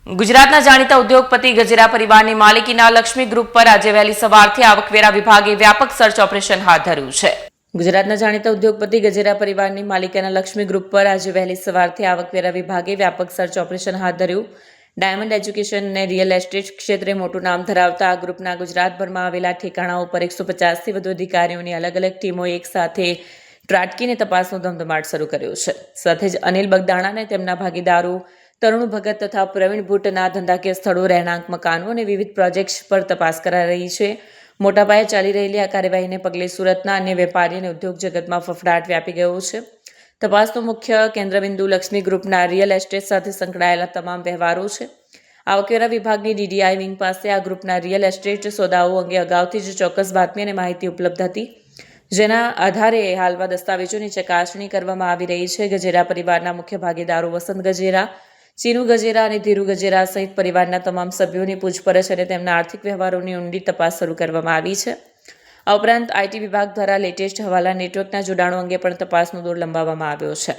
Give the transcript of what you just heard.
ગુજરાતના જાણીતા ઉદ્યોગપતિ ગજેરા પરિવારની માલિકીના લક્ષ્મી ગ્રુપ પર આજે વહેલી સવારથી આવકવેરા વિભાગે વ્યાપક સર્ચ ઓપરેશન હાથ ધર્યું છે. ગુજરાતના જાણીતા ઉદ્યોગપતિ ગજેરા પરિવારની માલિકીના લક્ષ્મી ગ્રુપ પર આજે વહેલી સવારથી આવકવેરા વિભાગે વ્યાપક સર્ચ ઓપરેશન હાથ ધર્યું. ડાયમંડ એજ્યુકેશન અને રિયલ એસ્ટેટ ક્ષેત્રે મોટું નામ ધરાવતા આ ગ્રુપના ગુજરાતભરમાં આવેલા ઠેકાણાઓ પર 150થી વધુ અધિકારીઓની અલગ અલગ ટીમો એક સાથે ત્રાટકીને તપાસનો ધમધમાટ શરૂ કર્યો છે. સાથે જ અનિલ બગદાણા અને તેમના ભાગીદારો તરુણ ભગત તથા પ્રવીણ ભટ્ટના ધંધાકીય સ્થળો, રહેણાંક મકાનો અને વિવિધ પ્રોજેક્ટ્સ પર તપાસ કરાઈ રહી છે. મોટા પાયે ચાલી રહેલી આ કાર્યવાહીને પગલે સુરતના અન્ય વેપારી અને ઉદ્યોગ જગતમાં ફફડાટ વ્યાપી ગયો છે. તપાસનો મુખ્ય કેન્દ્રબિંદુ લક્ષ્મી ગ્રુપના રિયલ એસ્ટેટ સાથે સંકળાયેલા તમામ વ્યવહારો છે. આવકવેરા વિભાગની ડીડીઆઈ વિંગ પાસે આ ગ્રુપના રિયલ એસ્ટેટ સોદાઓ અંગે અગાઉથી જ ચોક્કસ બાતમી અને માહિતી ઉપલબ્ધ હતી, જેના આધારે હાલમાં દસ્તાવેજોની ચકાસણી કરવામાં આવી રહી છે. ગજેરા પરિવારના મુખ્ય ભાગીદારો વસંત ગજેરા, ચીનુ ગજેરા અને ધીરુ ગજેરા સહિત પરિવારના તમામ સભ્યોની પૂછપરછ અને તેમના આર્થિક વ્યવહારોની ઊંડી તપાસ શરૂ કરવામાં આવી છે. આ ઉપરાંત આઈટી વિભાગ દ્વારા લેટેસ્ટ હવાલા નેટવર્કના જોડાણો અંગે પણ તપાસનો દોર લંબાવવામાં આવ્યો છે.